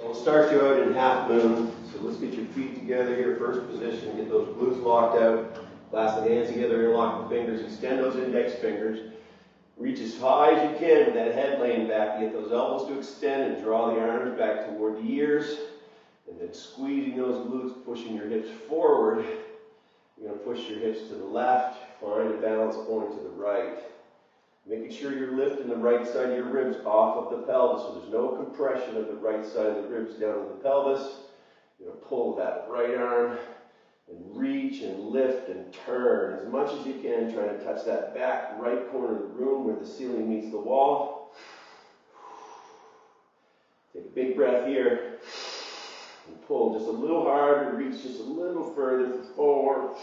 So we'll start you out in half moon. So let's get your feet together here, first position, get those glutes locked out. Clasp the hands together, interlock the fingers, extend those index fingers. Reach as high as you can with that head laying back. Get those elbows to extend and draw the arms back toward the ears. And then squeezing those glutes, pushing your hips forward. You're going to push your hips to the left, find a balance point to the right. Making sure you're lifting the right side of your ribs off of the pelvis, so there's no compression of the right side of the ribs down to the pelvis. You're going to pull that right arm and reach and lift and turn as much as you can, trying to touch that back right corner of the room where the ceiling meets the wall. Take a big breath here and pull just a little harder, reach just a little further forward.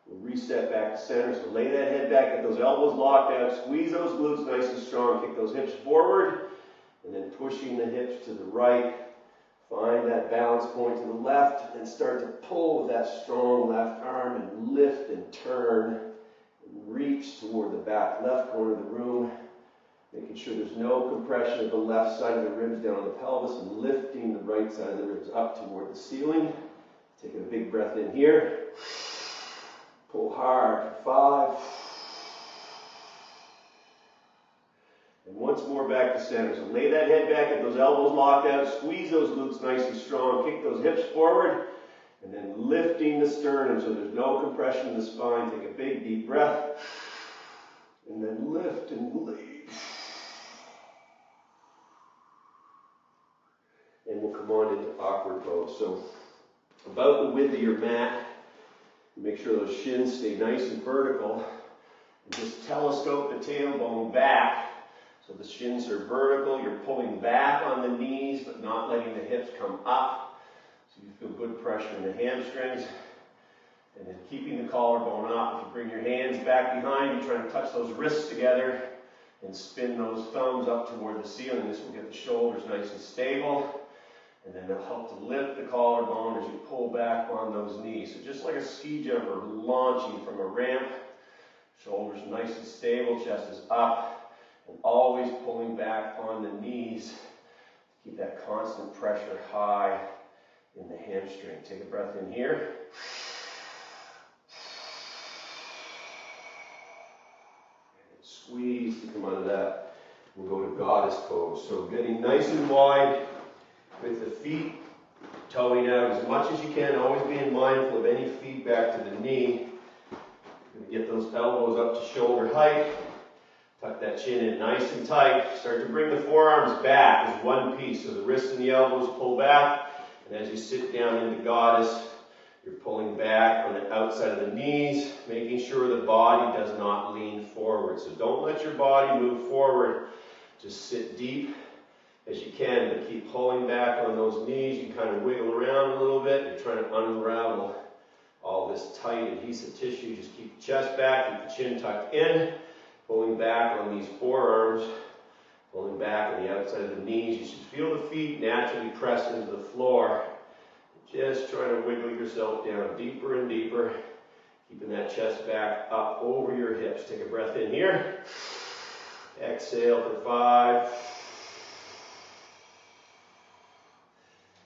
We'll reset back to center, so lay that head back, get those elbows locked out, squeeze those glutes nice and strong, kick those hips forward, and then pushing the hips to the right. Find that balance point to the left, and start to pull with that strong left arm and lift and turn and reach toward the back left corner of the room, making sure there's no compression of the left side of the ribs down on the pelvis and lifting the right side of the ribs up toward the ceiling. Taking a big breath in here. Pull hard for 5. And once more back to center. So lay that head back, get those elbows locked out, squeeze those glutes nice and strong, kick those hips forward, and then lifting the sternum so there's no compression in the spine. Take a big deep breath, and then lift and leave. And we'll come on into awkward pose. So about the width of your mat, make sure those shins stay nice and vertical, and just telescope the tailbone back. So the shins are vertical, you're pulling back on the knees, but not letting the hips come up. So you feel good pressure in the hamstrings. And then keeping the collarbone up. If you bring your hands back behind you, try to touch those wrists together and spin those thumbs up toward the ceiling. This will get the shoulders nice and stable. And then it'll help to lift the collarbone as you pull back on those knees. So just like a ski jumper launching from a ramp, shoulders nice and stable, chest is up. And always pulling back on the knees to keep that constant pressure high in the hamstring. Take a breath in here. And squeeze to come out of that. We'll go to goddess pose. So getting nice and wide with the feet toeing out as much as you can, always being mindful of any feedback to the knee. You're going to get those elbows up to shoulder height. Tuck that chin in nice and tight. Start to bring the forearms back as one piece. So the wrists and the elbows pull back. And as you sit down into goddess, you're pulling back on the outside of the knees, making sure the body does not lean forward. So don't let your body move forward. Just sit deep as you can, but keep pulling back on those knees. You kind of wiggle around a little bit. You're trying to unravel all this tight adhesive tissue. Just keep the chest back, keep the chin tucked in. Pulling back on these forearms, pulling back on the outside of the knees. You should feel the feet naturally pressed into the floor. Just trying to wiggle yourself down deeper and deeper, keeping that chest back up over your hips. Take a breath in here. Exhale for 5.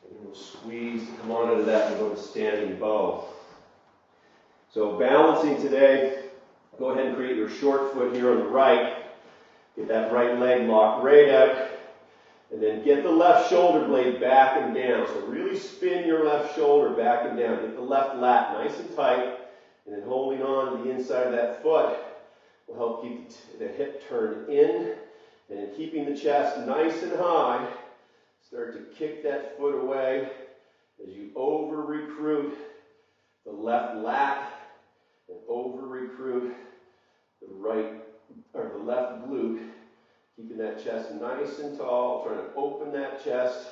And we'll squeeze to come on into that and go to standing bow. So balancing today. Go ahead and create your short foot here on the right. Get that right leg locked right out. And then get the left shoulder blade back and down. So really spin your left shoulder back and down. Get the left lat nice and tight. And then holding on to the inside of that foot will help keep the hip turned in. And then keeping the chest nice and high, start to kick that foot away as you over-recruit the left lat and over-recruit the right or the left glute, keeping that chest nice and tall, trying to open that chest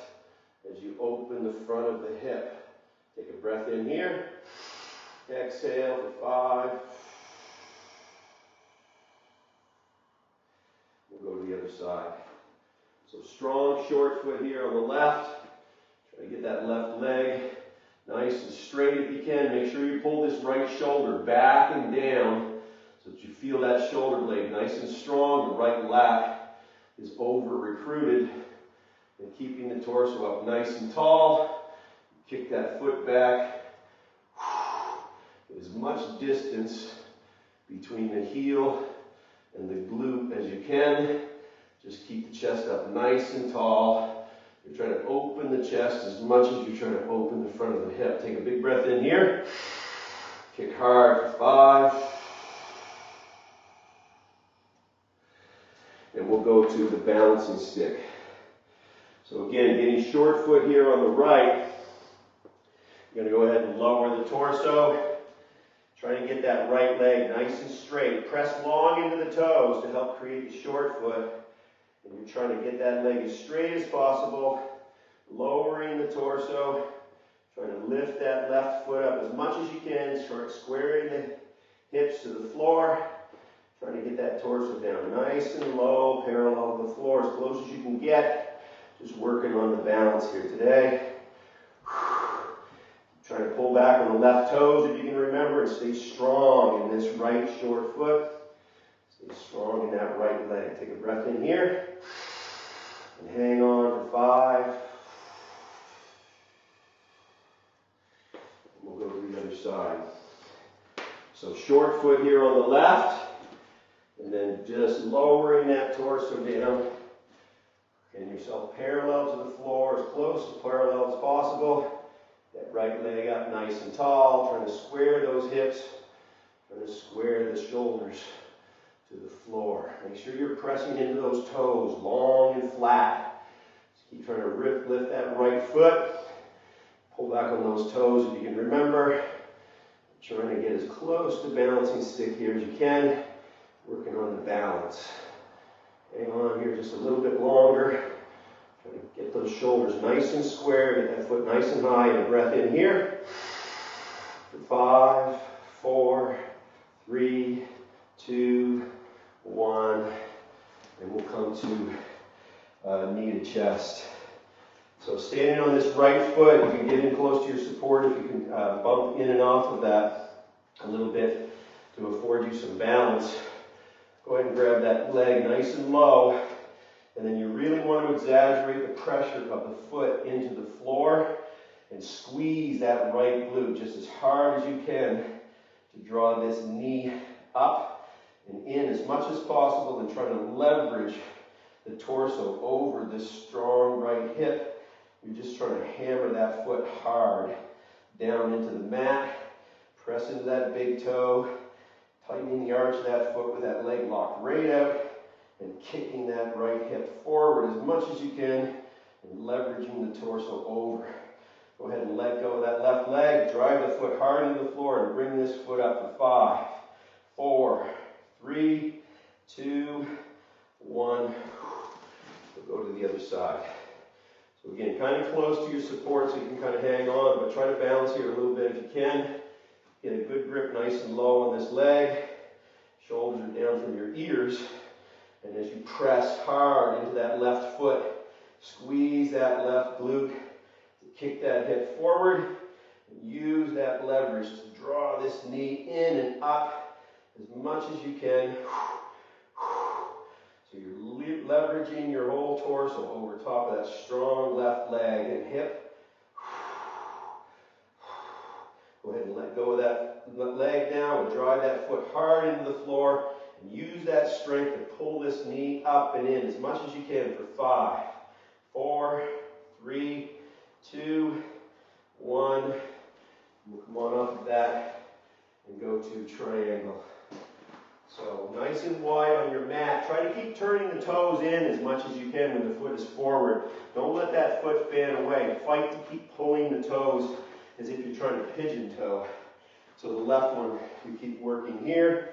as you open the front of the hip. Take a breath in here. Exhale for 5. We'll go to the other side. So strong short foot here on the left. Try to get that left leg nice and straight if you can. Make sure you pull this right shoulder back and down so that you feel that shoulder blade nice and strong. The right lat is over-recruited, and keeping the torso up nice and tall. Kick that foot back. Get as much distance between the heel and the glute as you can. Just keep the chest up nice and tall. You're trying to open the chest as much as you're trying to open the front of the hip. Take a big breath in here. Kick hard for 5. And we'll go to the balancing stick. So again, getting short foot here on the right. You're going to go ahead and lower the torso. Try to get that right leg nice and straight. Press long into the toes to help create the short foot. And you're trying to get that leg as straight as possible. Lowering the torso. Trying to lift that left foot up as much as you can. Start squaring the hips to the floor. Trying to get that torso down nice and low, parallel to the floor, as close as you can get. Just working on the balance here today. Trying to pull back on the left toes, if you can remember, and stay strong in this right short foot. Stay strong in that right leg. Take a breath in here. And hang on for 5. And we'll go to the other side. So short foot here on the left. And then just lowering that torso down. Getting yourself parallel to the floor, as close to parallel as possible. That right leg up nice and tall, trying to square those hips, trying to square the shoulders to the floor. Make sure you're pressing into those toes, long and flat. Just keep trying to lift that right foot. Pull back on those toes if you can remember. Trying to get as close to balancing stick here as you can. Working on the balance. Hang on here just a little bit longer. Try to get those shoulders nice and square, get that foot nice and high, and a breath in here. For 5, 4, 3, 2, 1. And we'll come to knee to chest. So standing on this right foot, you can get in close to your support if you can bump in and off of that a little bit to afford you some balance. Go ahead and grab that leg nice and low. And then you really want to exaggerate the pressure of the foot into the floor and squeeze that right glute just as hard as you can to draw this knee up and in as much as possible, and trying to leverage the torso over this strong right hip. You're just trying to hammer that foot hard down into the mat. Press into that big toe. Tightening the arch of that foot with that leg locked right out. And kicking that right hip forward as much as you can, and leveraging the torso over. Go ahead and let go of that left leg. Drive the foot hard into the floor and bring this foot up for 5, 4, 3, 2, 1. We'll go to the other side. So again, kind of close to your support so you can kind of hang on, but try to balance here a little bit if you can. Get a good grip nice and low on this leg. Shoulders are down from your ears. And as you press hard into that left foot, squeeze that left glute to kick that hip forward. And use that leverage to draw this knee in and up as much as you can. So you're leveraging your whole torso over top of that strong left leg and hip. Go ahead and let go of that leg now and drive that foot hard into the floor. And use that strength to pull this knee up and in as much as you can for 5, 4, 3, 2, 1. We'll come on off of that and go to triangle. So nice and wide on your mat. Try to keep turning the toes in as much as you can when the foot is forward. Don't let that foot fan away. Fight to keep pulling the toes as if you're trying to pigeon toe. So the left one, you keep working here.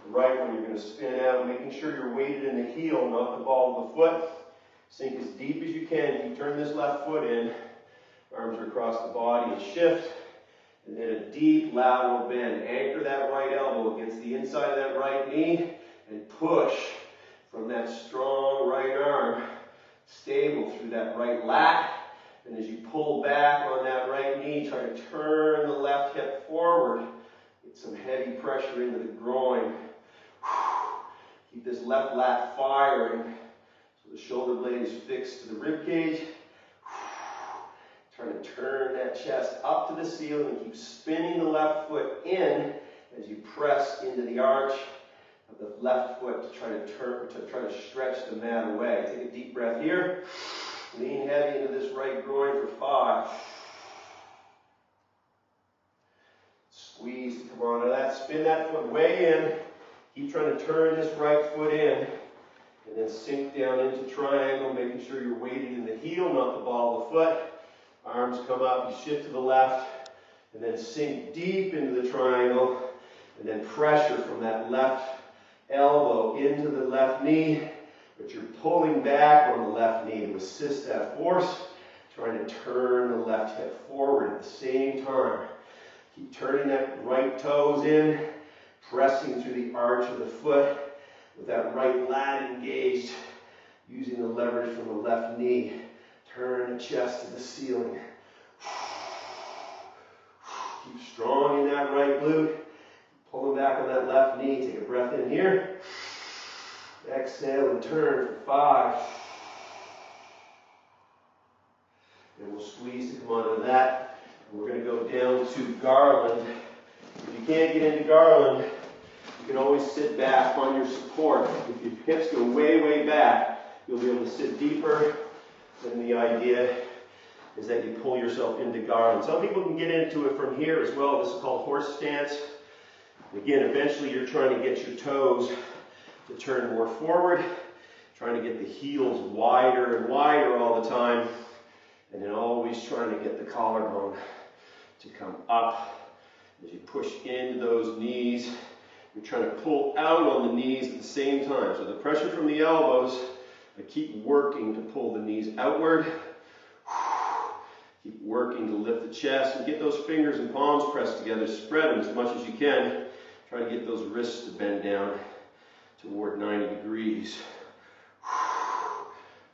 The right one, you're going to spin out, making sure you're weighted in the heel, not the ball of the foot. Sink as deep as you can. Keep turning this left foot in. Arms are across the body and shift. And then a deep lateral bend. Anchor that right elbow against the inside of that right knee and push from that strong right arm, stable through that right lat. And as you pull back on that right knee, try to turn the left hip forward. Get some heavy pressure into the groin. Keep this left lat firing so The shoulder blade is fixed to the rib cage. Trying to turn that chest up to the ceiling and keep spinning the left foot in as you press into the arch of the left foot to try to stretch the mat away. Take a deep breath here. Lean heavy into this right groin for 5. Squeeze to come onto that. Spin that foot way in. Keep trying to turn this right foot in. And then sink down into triangle, making sure you're weighted in the heel, not the ball of the foot. Arms come up, you shift to the left, and then sink deep into the triangle, and then pressure from that left elbow into the left knee, but you're pulling back on the left knee to assist that force, trying to turn the left hip forward at the same time. Keep turning that right toes in, pressing through the arch of the foot with that right lat engaged, using the leverage from the left knee. Turn the chest to the ceiling. Keep strong in that right glute. Pulling back on that left knee. Take a breath in here. Exhale and turn for 5. And we'll squeeze to come onto that. And we're going to go down to garland. If you can't get into garland, you can always sit back on your support. If your hips go way, way back, you'll be able to sit deeper. And the idea is that you pull yourself into garland. Some people can get into it from here as well. This is called horse stance. Again, eventually you're trying to get your toes to turn more forward, trying to get the heels wider and wider all the time, and then always trying to get the collarbone to come up. As you push into those knees, you're trying to pull out on the knees at the same time. So the pressure from the elbows, I keep working to pull the knees outward. Keep working to lift the chest and get those fingers and palms pressed together. Spread them as much as you can. Try to get those wrists to bend down toward 90 degrees.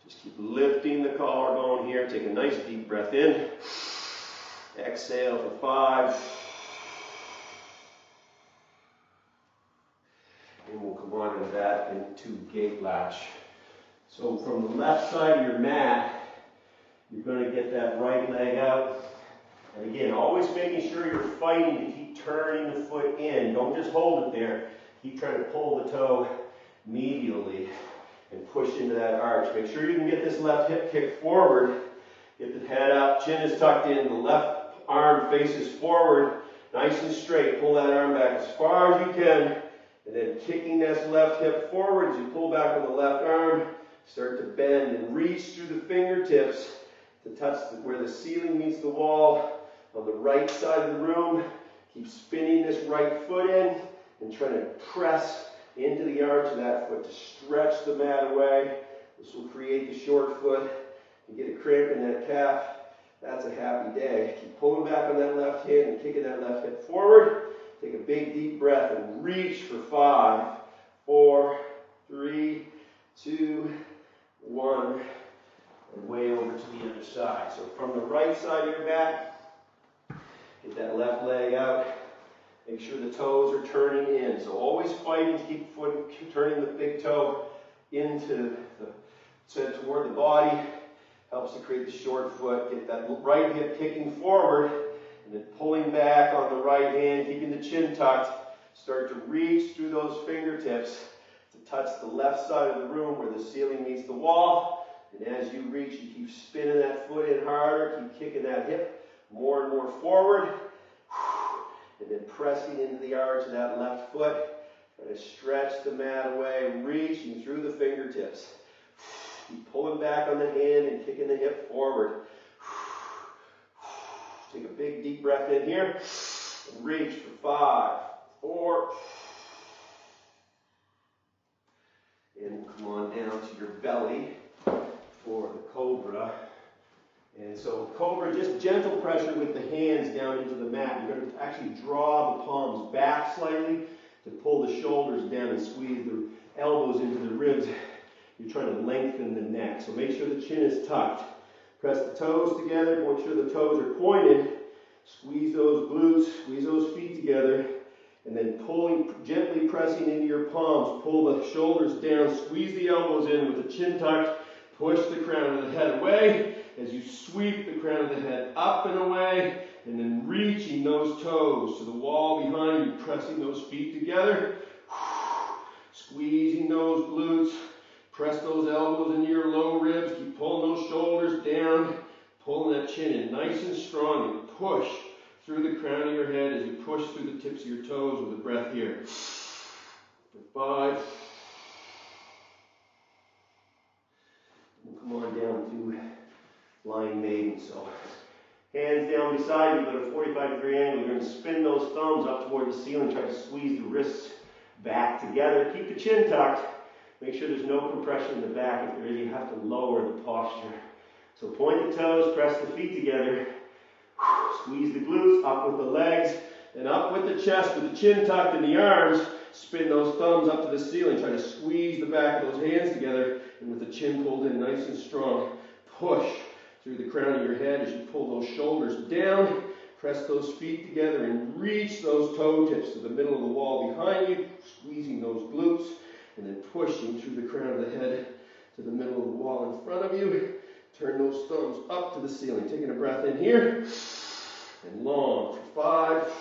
Just keep lifting the collarbone here. Take a nice deep breath in. Exhale for 5. And we'll come on to that into gate latch. So from the left side of your mat, you're going to get that right leg out. And again, always making sure you're fighting to keep turning the foot in. Don't just hold it there. Keep trying to pull the toe medially and push into that arch. Make sure you can get this left hip kick forward. Get the head up, chin is tucked in, the left arm faces forward, nice and straight. Pull that arm back as far as you can. And then kicking this left hip forward as you pull back on the left arm. Start to bend and reach through the fingertips to touch where the ceiling meets the wall on the right side of the room. Keep spinning this right foot in and trying to press into the arch of that foot to stretch the mat away. This will create the short foot. You get a cramp in that calf, that's a happy day. Keep pulling back on that left hand and kicking that left hip forward. Take a big deep breath and reach for 5, 4, 3, 2, 1, and way over to the other side. So from the right side of your mat, get that left leg out. Make sure the toes are turning in. So always fighting to keep the foot, keep turning the big toe into toward the body. Helps to create the short foot. Get that right hip kicking forward, and then pulling back on the right hand, keeping the chin tucked. Start to reach through those fingertips to touch the left side of the room where the ceiling meets the wall. And as you reach, you keep spinning that foot in harder, keep kicking that hip more and more forward. And then pressing into the arch of that left foot. Try to stretch the mat away, reaching through the fingertips. Keep pulling back on the hand and kicking the hip forward. Take a big deep breath in here. And reach for 5, 4. And come on down to your belly for the Cobra. And so Cobra, just gentle pressure with the hands down into the mat. You're going to actually draw the palms back slightly to pull the shoulders down and squeeze the elbows into the ribs. You're trying to lengthen the neck. So make sure the chin is tucked. Press the toes together. Make sure the toes are pointed. Squeeze those glutes. Squeeze those feet together. And then pulling, gently pressing into your palms. Pull the shoulders down. Squeeze the elbows in with the chin tucked. Push the crown of the head away as you sweep the crown of the head up and away, and then reaching those toes to the wall behind you, pressing those feet together, squeezing those glutes, press those elbows into your low ribs, keep pulling those shoulders down, pulling that chin in nice and strong, and push through the crown of your head as you push through the tips of your toes with a breath here. For 5. Come on down to lying maiden. So hands down beside you, but a 45-degree angle. You're going to spin those thumbs up toward the ceiling. Try to squeeze the wrists back together. Keep the chin tucked. Make sure there's no compression in the back. If there is, you have to lower the posture. So point the toes, press the feet together. Squeeze the glutes, up with the legs, and up with the chest with the chin tucked in the arms. Spin those thumbs up to the ceiling. Try to squeeze the back of those hands together, and with the chin pulled in nice and strong, push through the crown of your head as you pull those shoulders down. Press those feet together and reach those toe tips to the middle of the wall behind you, squeezing those glutes, and then pushing through the crown of the head to the middle of the wall in front of you. Turn those thumbs up to the ceiling. Taking a breath in here, and long for 5.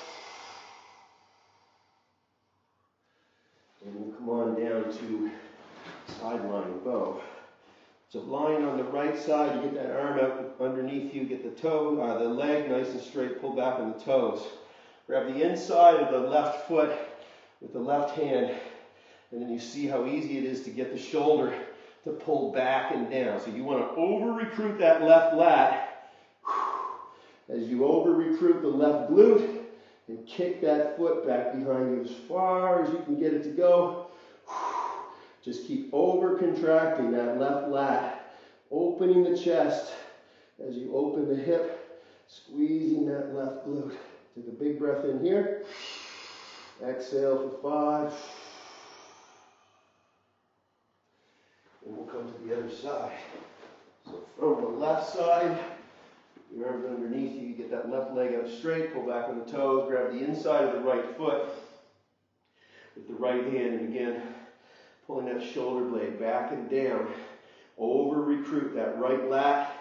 And we'll come on down to sideline bow. So lying on the right side, you get that arm out underneath you, get the leg nice and straight, pull back on the toes. Grab the inside of the left foot with the left hand, and then you see how easy it is to get the shoulder to pull back and down. So you want to over-recruit that left lat. As you over-recruit the left glute, and kick that foot back behind you as far as you can get it to go. Just keep over-contracting that left lat, opening the chest as you open the hip, squeezing that left glute. Take a big breath in here. Exhale for 5. And we'll come to the other side. So from the left side, your arms underneath you, you get that left leg out straight, pull back on the toes, grab the inside of the right foot with the right hand, and again, pulling that shoulder blade back and down. Over-recruit that right lat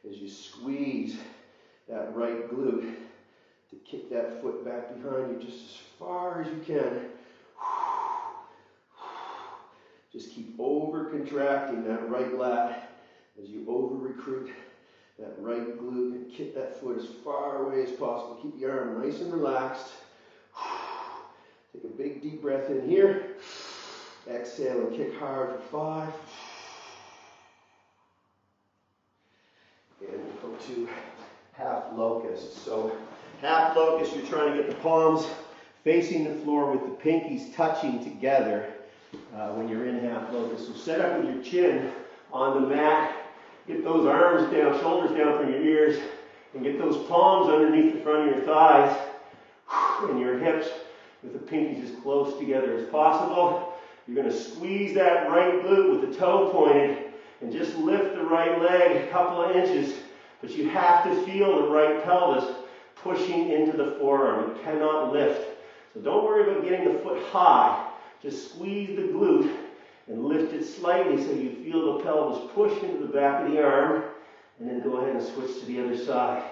as you squeeze that right glute to kick that foot back behind you just as far as you can. Just keep over-contracting that right lat as you over-recruit that right glute and kick that foot as far away as possible. Keep the arm nice and relaxed. Take a big deep breath in here. Exhale and kick hard for 5. And we'll go to half locust. So half locust, you're trying to get the palms facing the floor with the pinkies touching together when you're in half locust. So set up with your chin on the mat. Get those arms down, shoulders down from your ears, and get those palms underneath the front of your thighs and your hips with the pinkies as close together as possible. You're going to squeeze that right glute with the toe pointed and just lift the right leg a couple of inches, but you have to feel the right pelvis pushing into the forearm. It cannot lift. So don't worry about getting the foot high. Just squeeze the glute and lift it slightly so you feel the pelvis push into the back of the arm, and then go ahead and switch to the other side.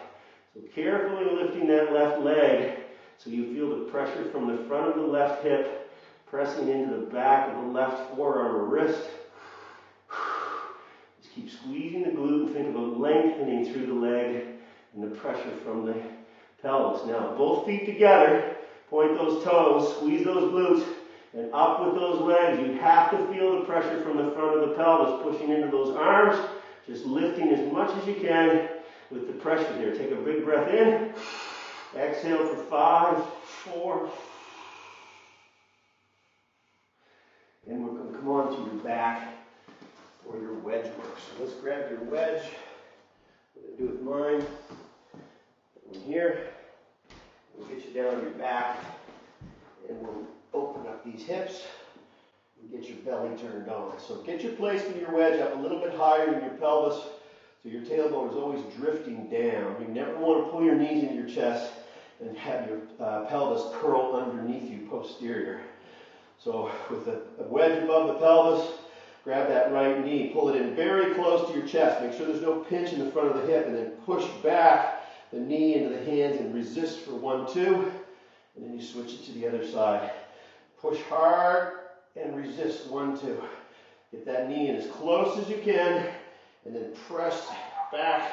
So carefully lifting that left leg so you feel the pressure from the front of the left hip pressing into the back of the left forearm or wrist. Just keep squeezing the glute and think about lengthening through the leg and the pressure from the pelvis. Now, both feet together, point those toes, squeeze those glutes, and up with those legs. You have to feel the pressure from the front of the pelvis pushing into those arms, just lifting as much as you can with the pressure there. Take a big breath in. Exhale for 5, 4. And we're going to come on to your back for your wedge work. So let's grab your wedge. I'm going to do with mine. Put one here. We'll get you down on your back. And we'll open up these hips and get your belly turned on. So get your placement of your wedge up a little bit higher than your pelvis so your tailbone is always drifting down. You never want to pull your knees into your chest and have your pelvis curl underneath you posterior. So with a wedge above the pelvis, Grab that right knee, pull it in very close to your chest. Make sure there's no pinch in the front of the hip, and then push back the knee into the hands and resist for 1, 2. And then you switch it to the other side. Push hard and resist, 1, 2. Get that knee in as close as you can, and then press back,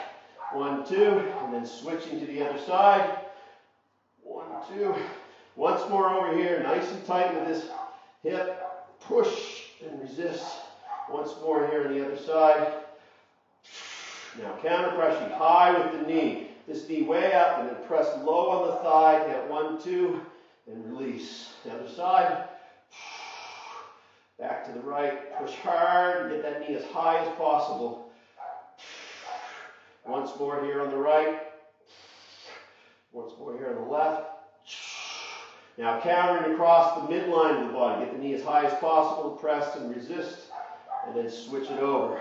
1, 2, and then switching to the other side, 1, 2. Once more over here, nice and tight with this hip. Push and resist. Once more here on the other side. Now counter pressing high with the knee. This knee way up, and then press low on the thigh. Count 1, 2, and release. The other side. Back to the right. Push hard. Get that knee as high as possible. Once more here on the right. Once more here on the left. Now countering across the midline of the body. Get the knee as high as possible. Press and resist. And then switch it over.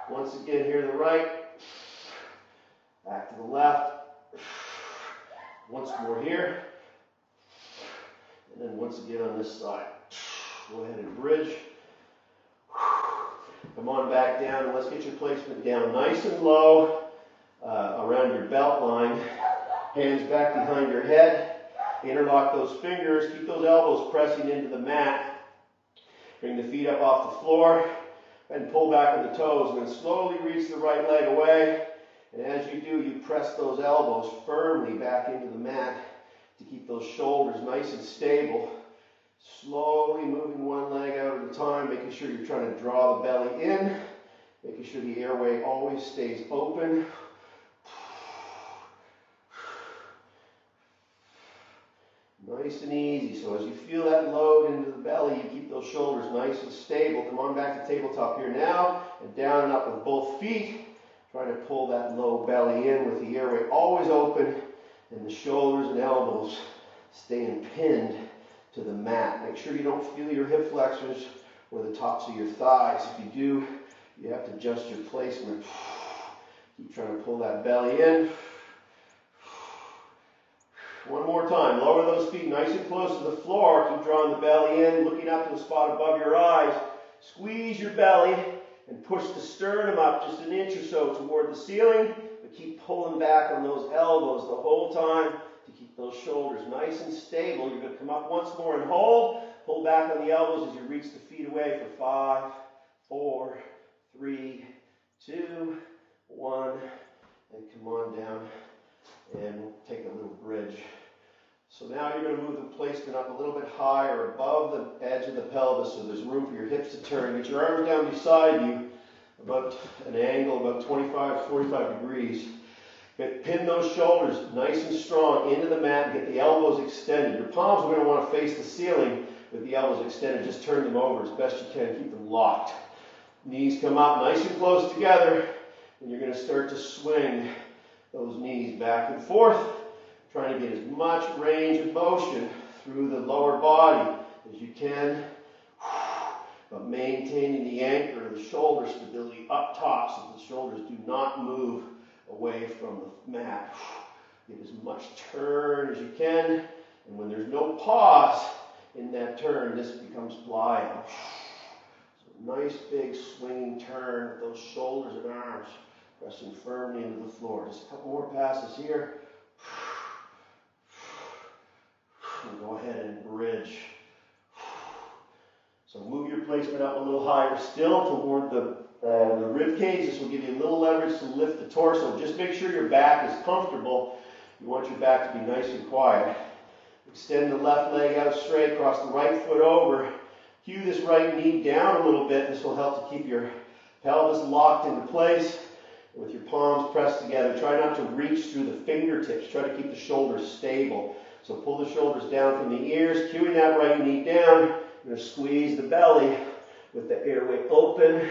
Once again here to the right. Back to the left. Once more here. And then once again on this side. Go ahead and bridge. Come on back down, and let's get your placement down nice and low around your belt line. Hands back behind your head. Interlock those fingers. Keep those elbows pressing into the mat. Bring the feet up off the floor and pull back on the toes. And then slowly reach the right leg away. And as you do, you press those elbows firmly back into the mat to keep those shoulders nice and stable. Slowly moving one leg out at a time, making sure you're trying to draw the belly in, making sure the airway always stays open. Nice and easy. So as you feel that load into the belly, you keep those shoulders nice and stable. Come on back to tabletop here now, and down and up with both feet. Trying to pull that low belly in with the airway always open, and the shoulders and elbows staying pinned to the mat. Make sure you don't feel your hip flexors or the tops of your thighs. If you do, you have to adjust your placement. Keep trying to pull that belly in. One more time. Lower those feet nice and close to the floor. Keep drawing the belly in, looking up to the spot above your eyes. Squeeze your belly and push the sternum up just an inch or so toward the ceiling, but keep pulling back on those elbows the whole time to keep those shoulders nice and stable. You're going to come up once more and hold. Pull back on the elbows as you reach the feet away for 5, 4, 3, 2, 1, and come on down, and we'll take a little bridge. So now you're going to move the placement up a little bit higher above the edge of the pelvis so there's room for your hips to turn. Get your arms down beside you about an angle about 25 to 45 degrees. Pin those shoulders nice and strong into the mat and get the elbows extended. Your palms are going to want to face the ceiling with the elbows extended. Just turn them over as best you can. Keep them locked. Knees come up nice and close together, and you're going to start to swing those knees back and forth, trying to get as much range of motion through the lower body as you can, but maintaining the anchor of the shoulder stability up top so the shoulders do not move away from the mat. Get as much turn as you can, and when there's no pause in that turn, this becomes plyo. So nice big swinging turn with those shoulders and arms pressing firmly into the floor. Just a couple more passes here. And go ahead and bridge. So move your placement up a little higher still toward the rib cage. This will give you a little leverage to lift the torso. Just make sure your back is comfortable. You want your back to be nice and quiet. Extend the left leg out straight, cross the right foot over. Cue this right knee down a little bit. This will help to keep your pelvis locked into place with your palms pressed together. Try not to reach through the fingertips. Try to keep the shoulders stable. So pull the shoulders down from the ears, cueing that right knee down. You're going to squeeze the belly with the airway open,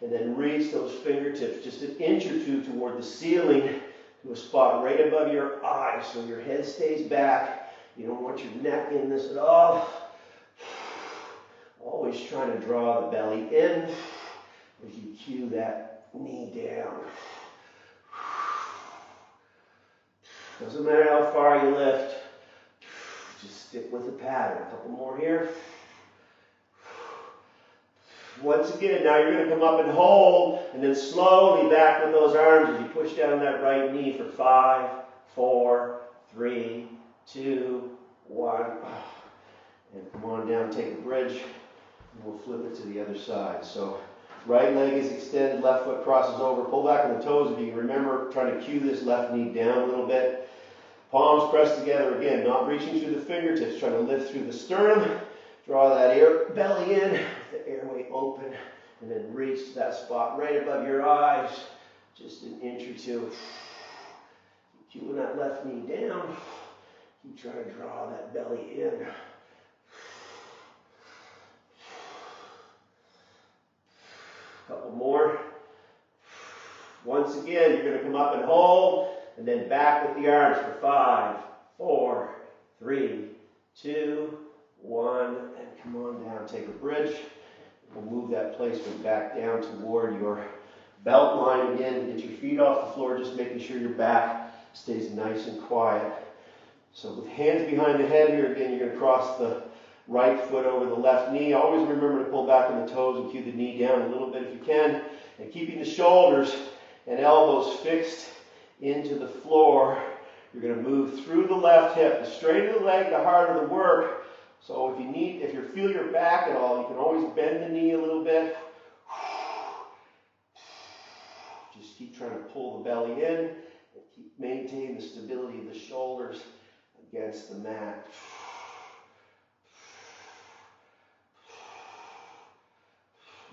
and then reach those fingertips just an inch or two toward the ceiling to a spot right above your eyes so your head stays back. You don't want your neck in this at all. Always trying to draw the belly in as you cue that knee down. Doesn't matter how far you lift. Just stick with the pattern. A couple more here. Once again, now you're going to come up and hold, and then slowly back with those arms as you push down that right knee for 5, 4, 3, 2, 1. And come on down, take a bridge, and we'll flip it to the other side. So right leg is extended, left foot crosses over. Pull back on the toes if you can remember, trying to cue this left knee down a little bit. Palms pressed together again, not reaching through the fingertips, trying to lift through the sternum. Draw that belly in, the airway open, and then reach to that spot right above your eyes, just an inch or two. Keep cueing that left knee down. Keep trying to draw that belly in. Couple more. Once again, you're going to come up and hold, and then back with the arms for 5, 4, 3, 2, 1, and come on down, take a bridge. We'll move that placement back down toward your belt line again. Get your feet off the floor, just making sure your back stays nice and quiet. So with hands behind the head here again, you're going to cross the right foot over the left knee. Always remember to pull back on the toes and cue the knee down a little bit if you can. And keeping the shoulders and elbows fixed into the floor. You're going to move through the left hip. The straighter the leg, the harder the work. So if you feel your back at all, you can always bend the knee a little bit. Just keep trying to pull the belly in and maintain the stability of the shoulders against the mat.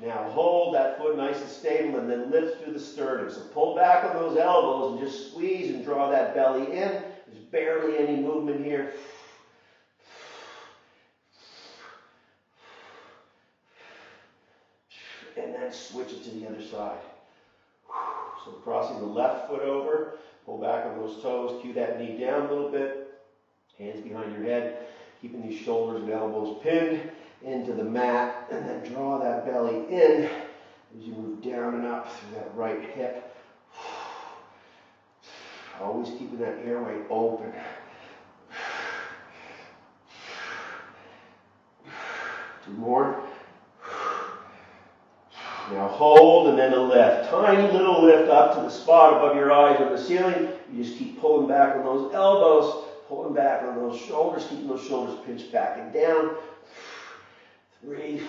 Now hold that foot nice and stable and then lift through the sternum. So pull back on those elbows and just squeeze and draw that belly in. There's barely any movement here. And then switch it to the other side. So crossing the left foot over, pull back on those toes, cue that knee down a little bit, hands behind your head, keeping these shoulders and elbows pinned into the mat, and then draw that belly in as you move down and up through that right hip. Always keeping that airway open. Two more. Now hold and then a lift. Tiny little lift up to the spot above your eyes on the ceiling. You just keep pulling back on those elbows, pulling back on those shoulders, keeping those shoulders pinched back and down. 3.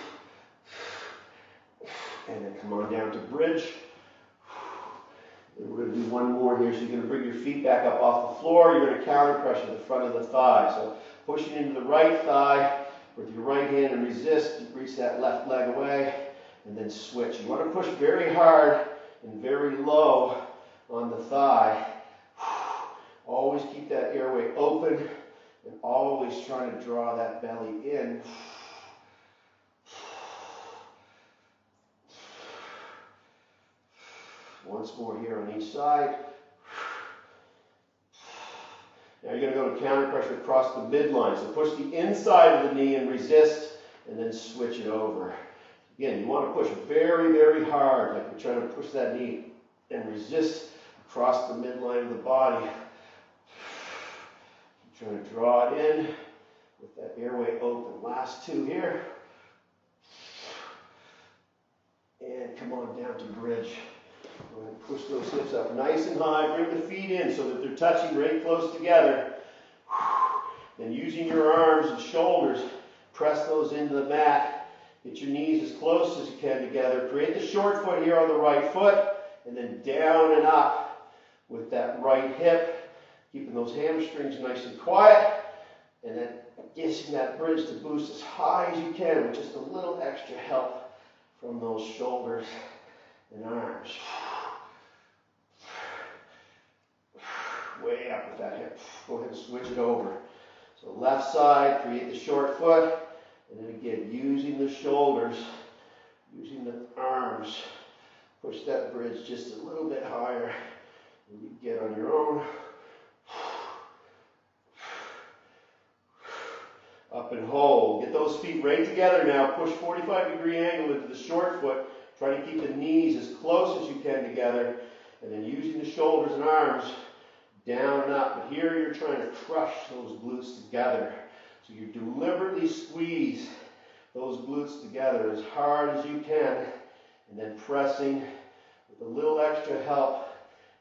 And then come on down to bridge. And we're going to do one more here. So you're going to bring your feet back up off the floor. You're going to counter pressure the front of the thigh. So pushing into the right thigh with your right hand and resist. Reach that left leg away. And then switch. You want to push very hard and very low on the thigh. Always keep that airway open and always trying to draw that belly in. Once more here on each side. Now you're going to go to counter pressure across the midline. So push the inside of the knee and resist, and then switch it over. Again, you want to push very, very hard, like you're trying to push that knee and resist across the midline of the body. Keep trying to draw it in with that airway open. Last 2 here. And come on down to bridge. Go ahead and push those hips up nice and high. Bring the feet in so that they're touching right close together. Then using your arms and shoulders, press those into the mat. Get your knees as close as you can together. Create the short foot here on the right foot, and then down and up with that right hip. Keeping those hamstrings nice and quiet, and then using that bridge to boost as high as you can with just a little extra help from those shoulders and arms. Way up with that hip. Go ahead and switch it over. So left side, create the short foot. And then again, using the shoulders, using the arms, push that bridge just a little bit higher than you get on your own. Up and hold. Get those feet right together now. Push 45-degree angle into the short foot. Try to keep the knees as close as you can together. And then using the shoulders and arms down and up. But here you're trying to crush those glutes together. So you deliberately squeeze those glutes together as hard as you can, and then pressing with a little extra help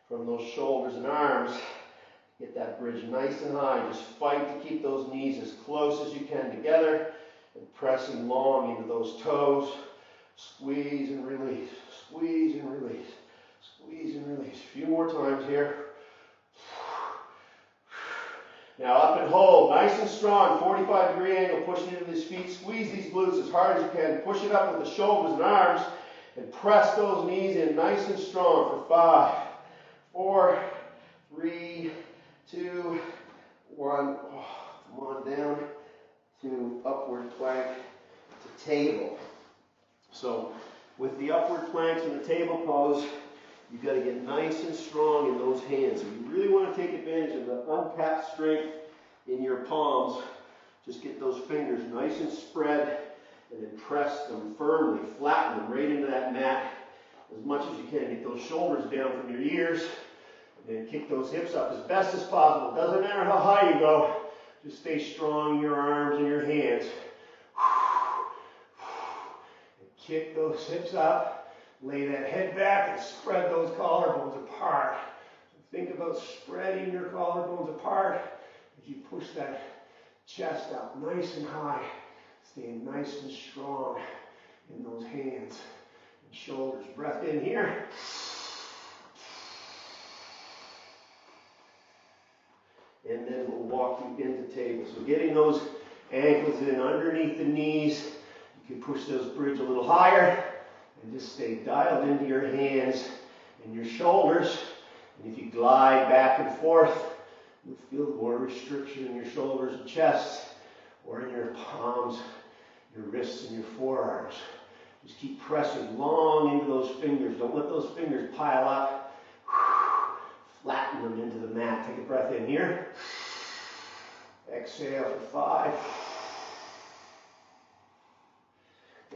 from those shoulders and arms. Get that bridge nice and high. Just fight to keep those knees as close as you can together, and pressing long into those toes. Squeeze and release, squeeze and release, squeeze and release. A few more times here. Now up and hold, nice and strong, 45-degree angle, pushing into these feet. Squeeze these glutes as hard as you can. Push it up with the shoulders and arms, and press those knees in nice and strong for 5, 4, 3, 2, 1. Oh, come on down to upward plank to table. So with the upward planks and the table pose, you've got to get nice and strong in those hands. So you really want to take advantage of the untapped strength in your palms. Just get those fingers nice and spread, and then press them firmly, flatten them right into that mat as much as you can. Get those shoulders down from your ears, and then kick those hips up as best as possible. Doesn't matter how high you go, just stay strong in your arms and your hands. And kick those hips up. Lay that head back and spread those collarbones apart. So think about spreading your collarbones apart as you push that chest up nice and high. Staying nice and strong in those hands and shoulders. Breath in here. And then we'll walk you into table. So getting those ankles in underneath the knees. You can push those bridge a little higher. And just stay dialed into your hands and your shoulders. And if you glide back and forth, you'll feel more restriction in your shoulders and chest, or in your palms, your wrists, and your forearms. Just keep pressing long into those fingers. Don't let those fingers pile up. Flatten them into the mat. Take a breath in here. Exhale for 5.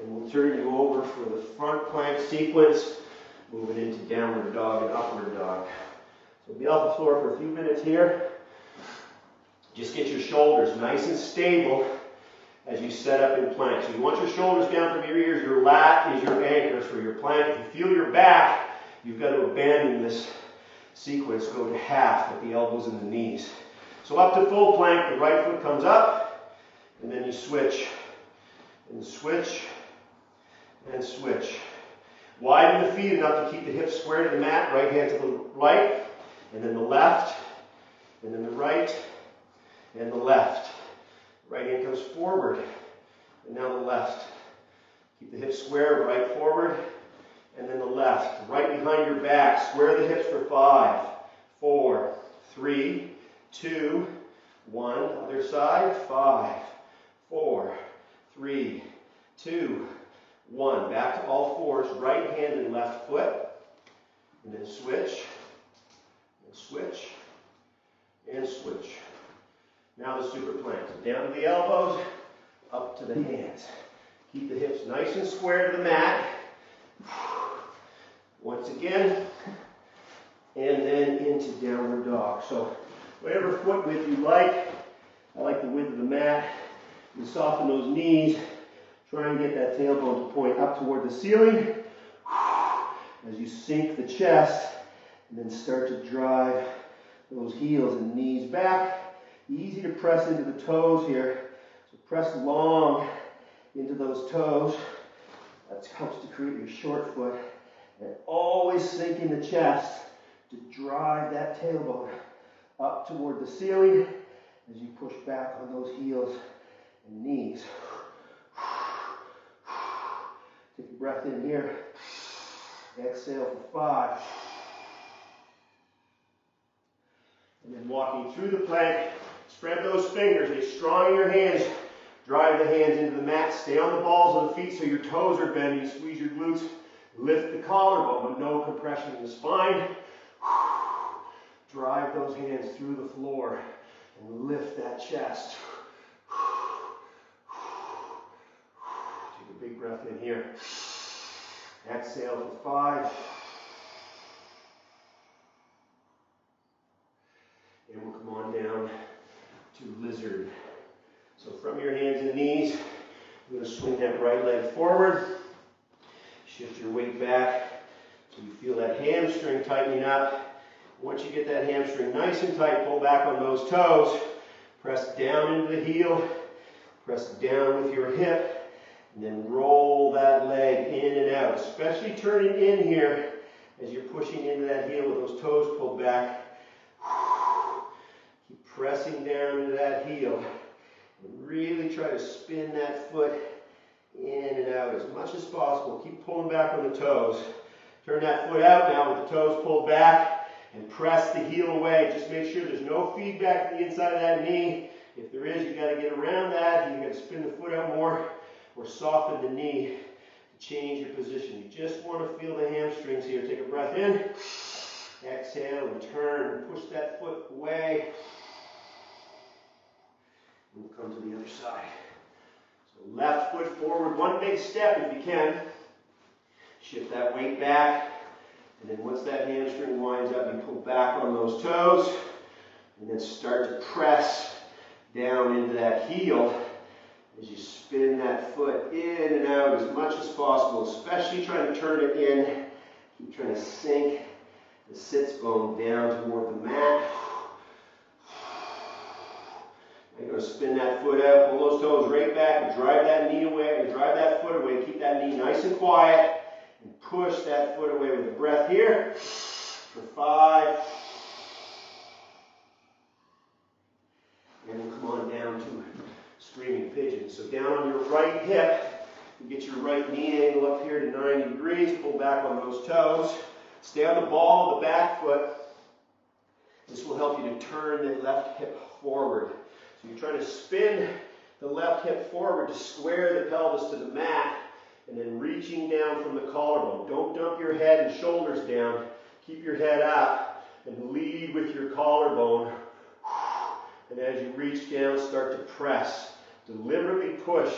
And we'll turn you over for the front plank sequence, moving into downward dog and upward dog. So be off the floor for a few minutes here. Just get your shoulders nice and stable as you set up in plank. So you want your shoulders down from your ears. Your lat is your anchors for your plank. If you feel your back, you've got to abandon this sequence. Go to half at the elbows and the knees. So up to full plank, the right foot comes up, and then you switch, and switch, and switch. Widen the feet enough to keep the hips square to the mat. Right hand to the right, and then the left, and then the right, and the left. Right hand comes forward, and now the left. Keep the hips square, right forward, and then the left. Right behind your back. Square the hips for 5, 4, 3, 2, 1. Other side. 5, 4, 3, 2, 1. Back to all fours. Right hand and left foot. And then switch. And switch. And switch. Now the super plank. So down to the elbows. Up to the hands. Keep the hips nice and square to the mat. Once again. And then into downward dog. So whatever foot width you like. I like the width of the mat. You soften those knees. Try and get that tailbone to point up toward the ceiling. As you sink the chest. And then start to drive those heels and knees back. Easy to press into the toes here. So press long into those toes. That helps to create your short foot. And always sink in the chest to drive that tailbone up toward the ceiling as you push back on those heels and knees. Take a breath in here. Exhale for 5. And then walking through the plank, spread those fingers, get strong in your hands, drive the hands into the mat, stay on the balls of the feet so your toes are bending, squeeze your glutes, lift the collarbone, but no compression in the spine. Drive those hands through the floor and lift that chest. Take a big breath in here. Exhale for 5. And we'll come on down to lizard. So from your hands and knees, You're going to swing that right leg forward. Shift your weight back so you feel that hamstring tightening up. Once you get that hamstring nice and tight, pull back on those toes. Press down into the heel. Press down with your hip. And then roll that leg in and out, especially turning in here as you're pushing into that heel with those toes pulled back. Keep pressing down into that heel. And really try to spin that foot in and out as much as possible. Keep pulling back on the toes. Turn that foot out now with the toes pulled back and press the heel away. Just make sure there's no feedback to the inside of that knee. If there is, you got to get around that. You got to spin the foot out more or soften the knee to change your position. You just want to feel the hamstrings here. Take a breath in. Exhale and turn. Push that foot away. We'll come to the other side. So left foot forward, one big step if you can. Shift that weight back. And then once that hamstring winds up, you pull back on those toes. And then start to press down into that heel as you spin that foot in and out as much as possible, especially trying to turn it in. Keep trying to sink the sits bone down toward the mat. You're going to spin that foot out, pull those toes right back, and drive that knee away, or drive that foot away. Keep that knee nice and quiet, and push that foot away with a breath here for 5. And we'll come on down to screaming pigeon. So down on your right hip, you get your right knee angle up here to 90 degrees, pull back on those toes. Stay on the ball of the back foot. This will help you to turn the left hip forward. So you're trying to spin the left hip forward to square the pelvis to the mat, and then reaching down from the collarbone. Don't dump your head and shoulders down. Keep your head up and lead with your collarbone. And as you reach down, start to press. Deliberately push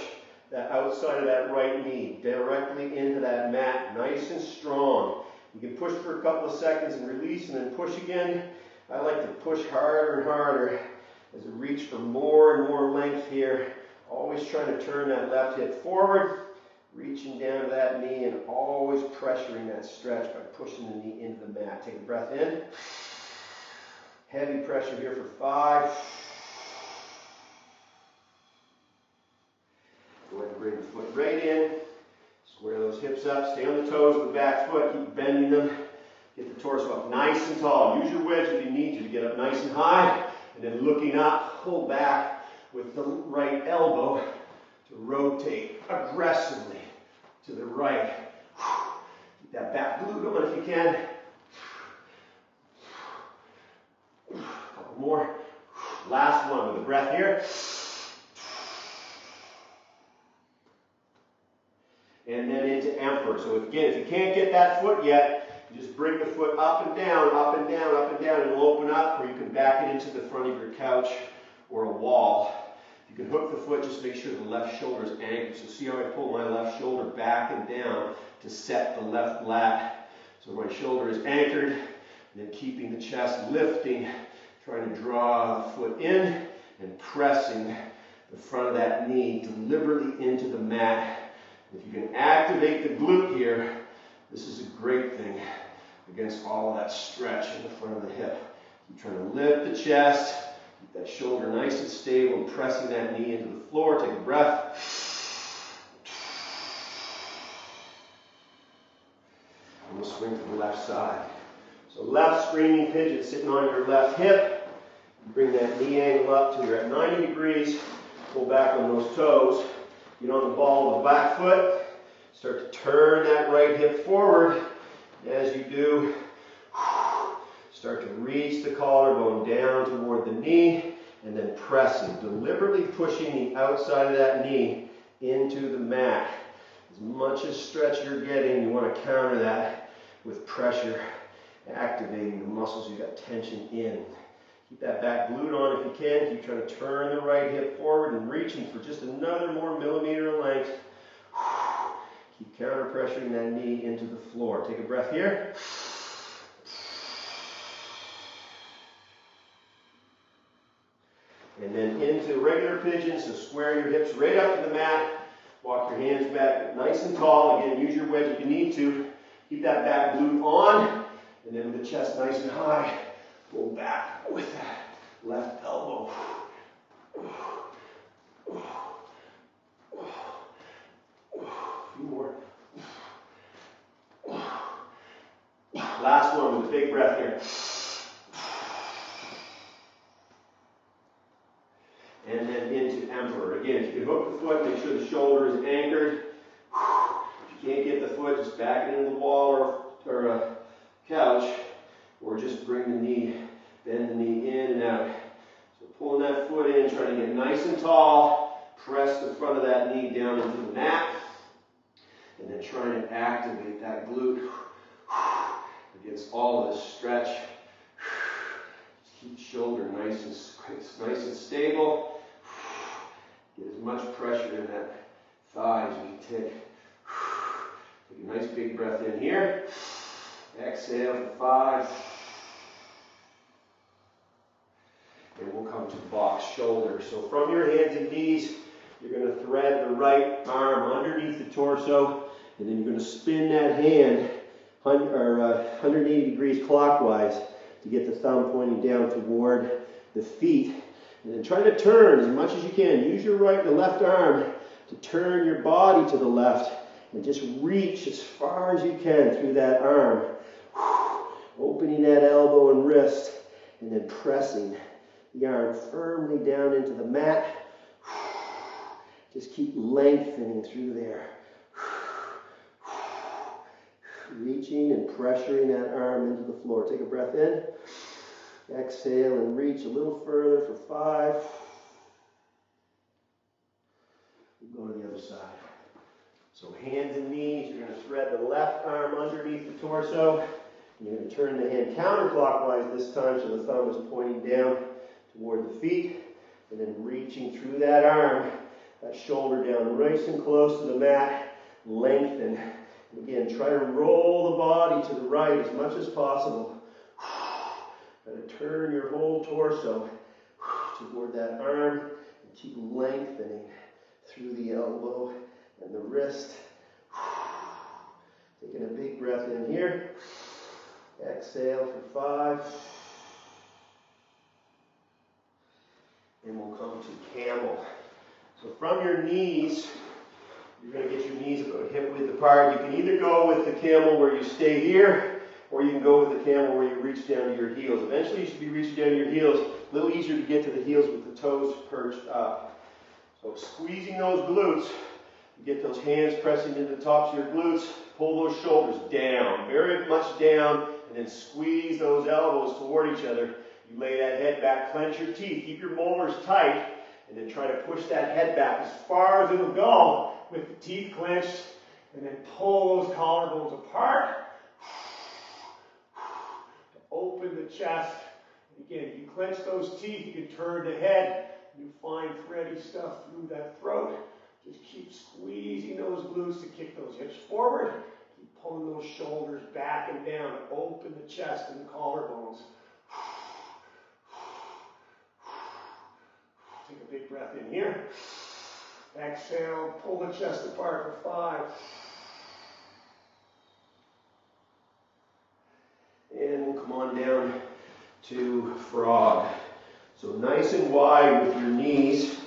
that outside of that right knee directly into that mat, nice and strong. You can push for a couple of seconds and release and then push again. I like to push harder and harder as I reach for more and more length here. Always trying to turn that left hip forward, reaching down to that knee and always pressuring that stretch by pushing the knee into the mat. Take a breath in. Heavy pressure here for 5. Go ahead and bring the foot right in. Square those hips up. Stay on the toes with the back foot. Keep bending them. Get the torso up nice and tall. Use your wedge if you need to get up nice and high. And then looking up, pull back with the right elbow to rotate aggressively to the right. Keep that back glute on if you can. Couple more. Last one with a breath here. And then into emperor. So again, if you can't get that foot yet, you just bring the foot up and down, up and down, up and down. It'll open up, or you can back it into the front of your couch or a wall. If you can hook the foot, just make sure the left shoulder is anchored. So see how I pull my left shoulder back and down to set the left lat. So my shoulder is anchored, and then keeping the chest lifting, trying to draw the foot in and pressing the front of that knee deliberately into the mat. If you can activate the glute here, this is a great thing against all of that stretch in the front of the hip. Keep trying to lift the chest, keep that shoulder nice and stable, and pressing that knee into the floor. Take a breath. And we'll swing to the left side. So left screaming pigeon, sitting on your left hip. Bring that knee angle up till you're at 90 degrees. Pull back on those toes. Get on the ball of the back foot. Start to turn that right hip forward. As you do, start to reach the collarbone down toward the knee and then pressing, deliberately pushing the outside of that knee into the mat. As much as stretch you're getting, you want to counter that with pressure, activating the muscles you got tension in. Keep that back glute on if you can. Keep trying to turn the right hip forward and reaching for just another more millimeter of length. Keep counter pressuring that knee into the floor. Take a breath here. And then into regular pigeon. So square your hips right up to the mat. Walk your hands back nice and tall. Again, use your wedge if you need to. Keep that back glute on. And then with the chest nice and high, pull back with that left elbow. A few more. Last one with a big breath here. And then into Emperor. Again, if you can hook the foot, make sure the shoulder is anchored. If you can't get the foot, just back it into the wall or a couch, or just bring the knee, bend the knee in and out. So pulling that foot in, trying to get nice and tall, press the front of that knee down into the mat, and then trying to activate that glute against all of this stretch. Just keep shoulder nice and stable. Get as much pressure in that thigh as you can take. Take a nice big breath in here. Exhale for 5. And we'll come to box shoulder. So from your hands and knees, you're going to thread the right arm underneath the torso, and then you're going to spin that hand 180 degrees clockwise to get the thumb pointing down toward the feet. And then try to turn as much as you can. Use your right and the left arm to turn your body to the left and just reach as far as you can through that arm. Opening that elbow and wrist and then pressing the arm firmly down into the mat. Just keep lengthening through there. Reaching and pressuring that arm into the floor. Take a breath in. Exhale and reach a little further for 5. We'll go to the other side. So hands and knees, you're going to thread the left arm underneath the torso. You're going to turn the hand counterclockwise this time so the thumb is pointing down toward the feet. And then reaching through that arm, that shoulder down nice and close to the mat. Lengthen. Again, try to roll the body to the right as much as possible. Try to turn your whole torso toward that arm and keep lengthening through the elbow and the wrist. Taking a big breath in here. Exhale for 5. And we'll come to camel. So from your knees, you're going to get your knees about hip-width apart. You can either go with the camel where you stay here, or you can go with the camel where you reach down to your heels. Eventually you should be reaching down to your heels. A little easier to get to the heels with the toes perched up. So squeezing those glutes, you get those hands pressing into the tops of your glutes. Pull those shoulders down, very much down, and then squeeze those elbows toward each other. You lay that head back, clench your teeth, keep your molars tight, and then try to push that head back as far as it'll go with the teeth clenched, and then pull those collarbones apart. Open the chest. Again, if you clench those teeth, you can turn the head. You find thready stuff through that throat. Just keep squeezing those glutes to kick those hips forward. Keep pulling those shoulders back and down. Open the chest and the collarbones. Take a big breath in here. Exhale, pull the chest apart for 5. And we'll come on down to frog. So nice and wide with your knees.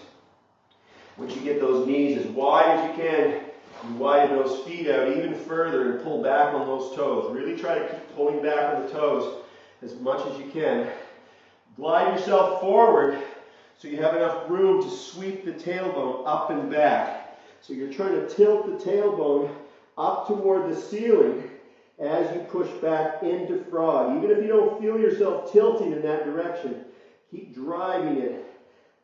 Once you get those knees as wide as you can, you widen those feet out even further and pull back on those toes. Really try to keep pulling back on the toes as much as you can. Glide yourself forward so you have enough room to sweep the tailbone up and back. So you're trying to tilt the tailbone up toward the ceiling as you push back into frog. Even if you don't feel yourself tilting in that direction, keep driving it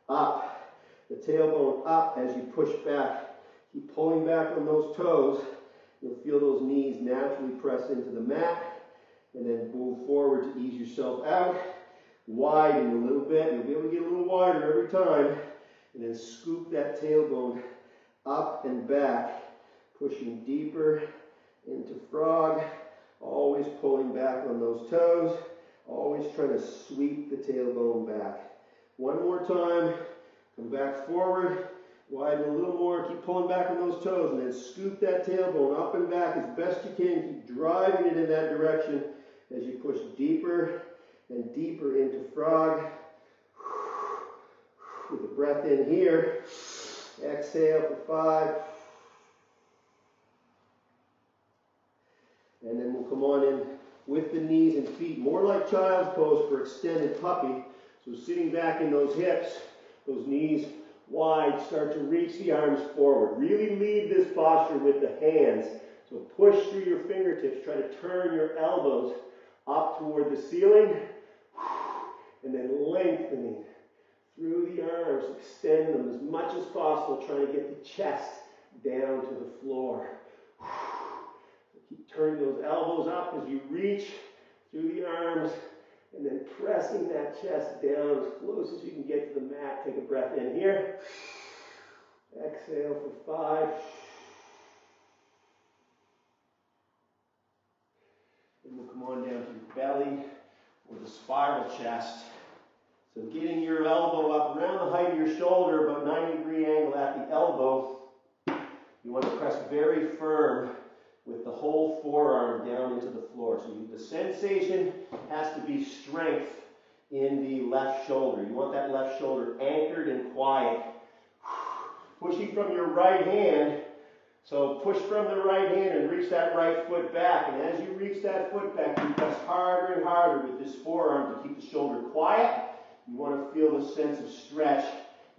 up, the tailbone up as you push back. Keep pulling back on those toes. You'll feel those knees naturally press into the mat, and then move forward to ease yourself out. Widen a little bit. You'll be able to get a little wider every time, and then scoop that tailbone up and back, pushing deeper into frog, always pulling back on those toes, always trying to sweep the tailbone back. One more time, come back forward, Widen a little more, keep pulling back on those toes, and then scoop that tailbone up and back as best you can. Keep driving it in that direction as you push deeper and deeper into frog. With the breath in here. Exhale for 5. And then we'll come on in with the knees and feet, more like child's pose for extended puppy. So sitting back in those hips, those knees wide, start to reach the arms forward. Really lead this posture with the hands. So push through your fingertips. Try to turn your elbows up toward the ceiling. And then lengthening through the arms. Extend them as much as possible. Trying to get the chest down to the floor. So keep turning those elbows up as you reach through the arms. And then pressing that chest down as close as you can get to the mat. Take a breath in here. Exhale for 5. And we'll come on down to your belly or the spiral chest. So getting your elbow up around the height of your shoulder, about 90-degree angle at the elbow. You want to press very firm with the whole forearm down into the floor. So the sensation has to be strength in the left shoulder. You want that left shoulder anchored and quiet. Pushing from your right hand. So push from the right hand and reach that right foot back. And as you reach that foot back, you press harder and harder with this forearm to keep the shoulder quiet. You want to feel the sense of stretch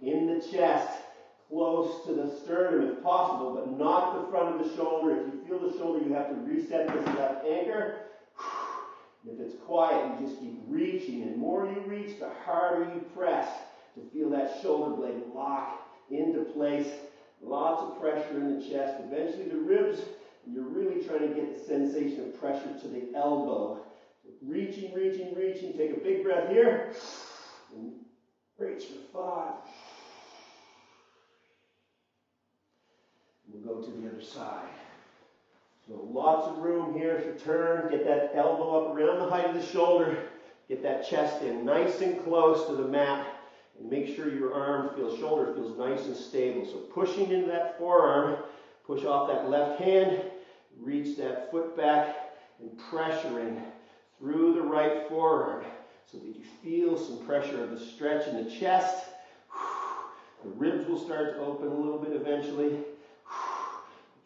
in the chest, close to the sternum if possible, but not the front of the shoulder. If you feel the shoulder, you have to reset this left anchor. And if it's quiet, you just keep reaching. And the more you reach, the harder you press to feel that shoulder blade lock into place. Lots of pressure in the chest. Eventually the ribs, and you're really trying to get the sensation of pressure to the elbow. Reaching, reaching, reaching. Take a big breath here. And reach for 5. We'll go to the other side. So lots of room here to turn. Get that elbow up around the height of the shoulder. Get that chest in nice and close to the mat. And make sure your shoulder feels nice and stable. So pushing into that forearm. Push off that left hand. Reach that foot back. And pressuring through the right forearm. So that you feel some pressure of the stretch in the chest. The ribs will start to open a little bit eventually.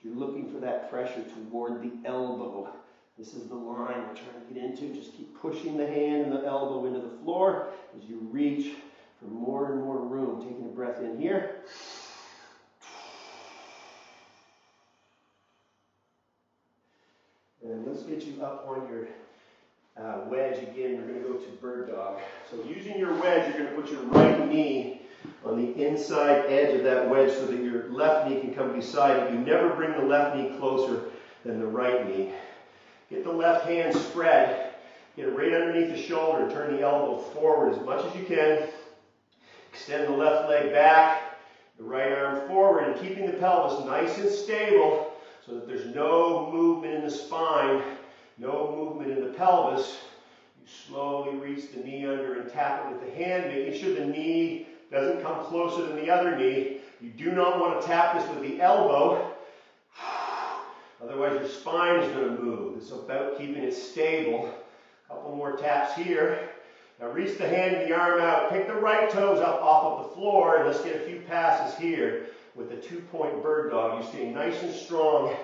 You're looking for that pressure toward the elbow. This is the line we're trying to get into. Just keep pushing the hand and the elbow into the floor as you reach for more and more room. Taking a breath in here. And let's get you up on your wedge again. We're going to go to bird dog. So using your wedge, you're going to put your right knee on the inside edge of that wedge so that your left knee can come beside it. You never bring the left knee closer than the right knee. Get the left hand spread. Get it right underneath the shoulder. Turn the elbow forward as much as you can. Extend the left leg back, the right arm forward, and keeping the pelvis nice and stable so that there's no movement in the spine, no movement in the pelvis. You slowly reach the knee under and tap it with the hand, making sure the knee doesn't come closer than the other knee. You do not want to tap this with the elbow. Otherwise your spine is going to move. It's about keeping it stable. A couple more taps here. Now reach the hand and the arm out. Pick the right toes up off of the floor, and let's get a few passes here with the 2-point bird dog. You stay nice and strong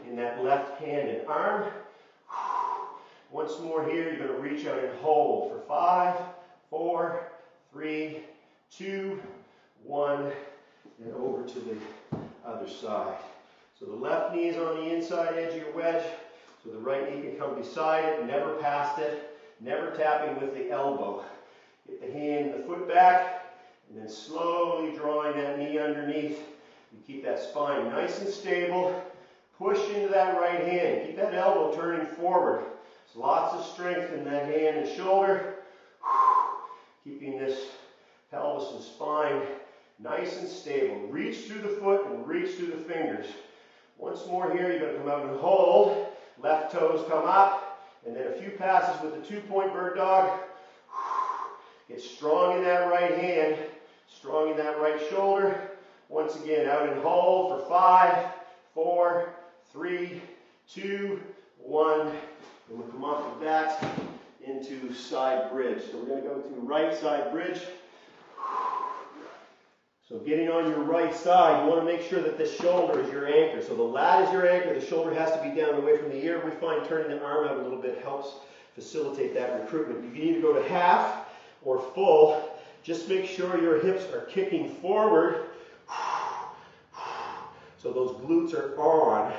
in that left hand and arm. Once more here, you're going to reach out and hold for 5, 4, 3, 2, 1, and over to the other side. So the left knee is on the inside edge of your wedge, so the right knee can come beside it, never past it, never tapping with the elbow. Get the hand and the foot back, and then slowly drawing that knee underneath. You keep that spine nice and stable. Push into that right hand. Keep that elbow turning forward. There's lots of strength in that hand and shoulder. Keeping this pelvis and spine nice and stable. Reach through the foot and reach through the fingers. Once more here, you're going to come out and hold. Left toes come up. And then a few passes with the 2-point bird dog. Get strong in that right hand. Strong in that right shoulder. Once again, out and hold for 5, 4, 3, 2, 1. And we'll come off of that into side bridge. So we're going to go to right side bridge. So getting on your right side, you want to make sure that the shoulder is your anchor. So the lat is your anchor, the shoulder has to be down away from the ear. We find turning the arm out a little bit helps facilitate that recruitment. If you need to go to half or full, just make sure your hips are kicking forward. So those glutes are on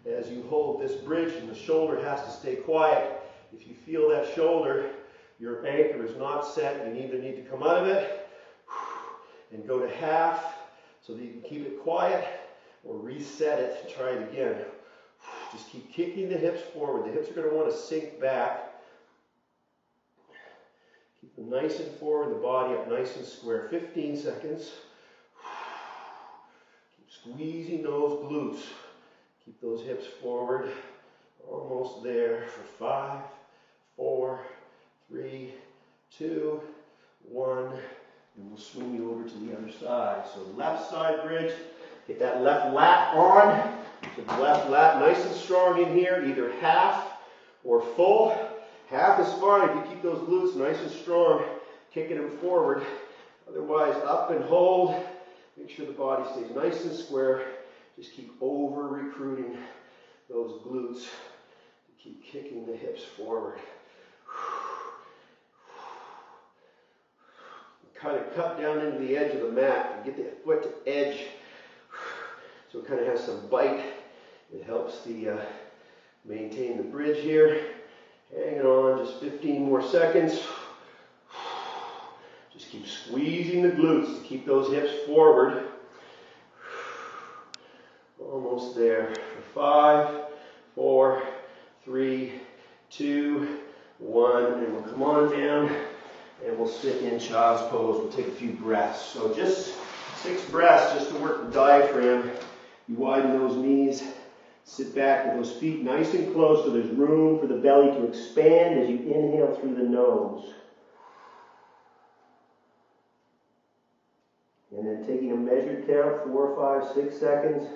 as you hold this bridge, and the shoulder has to stay quiet. If you feel that shoulder, your anchor is not set. You either need to come out of it and go to half so that you can keep it quiet, or reset it to try it again. Just keep kicking the hips forward. The hips are going to want to sink back. Keep them nice and forward, the body up nice and square. 15 seconds. Keep squeezing those glutes. Keep those hips forward. Almost there for 5, 4, 3, 2, 1. And we'll swing you over to the other side. So left side bridge, get that left lat on. So the left lat nice and strong in here, either half or full. Half is fine if you keep those glutes nice and strong, kicking them forward. Otherwise, up and hold. Make sure the body stays nice and square. Just keep over recruiting those glutes to keep kicking the hips forward. Kind of cut down into the edge of the mat and get the foot to edge so it kind of has some bite. It helps the maintain the bridge here. Hang it on, just 15 more seconds. Just keep squeezing the glutes to keep those hips forward. Almost there for 5, 4, 3, 2, 1, and we'll come on down. And we'll sit in child's pose. We'll take a few breaths. So just 6 breaths just to work the diaphragm. You widen those knees. Sit back with those feet nice and close so there's room for the belly to expand as you inhale through the nose. And then taking a measured count, 4, 5, 6 seconds.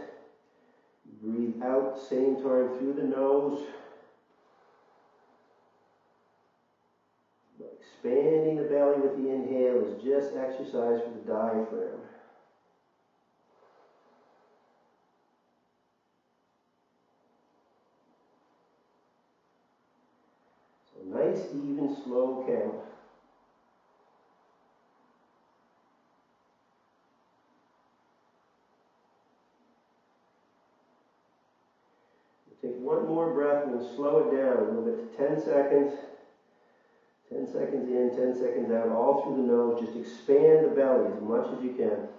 Breathe out same time through the nose. Expanding the belly with the inhale is just exercise for the diaphragm. So nice, even, slow count. We'll take one more breath and we'll slow it down a little bit to 10 seconds. 10 seconds in, 10 seconds out, all through the nose. Just expand the belly as much as you can.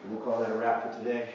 And we'll call that a wrap for today.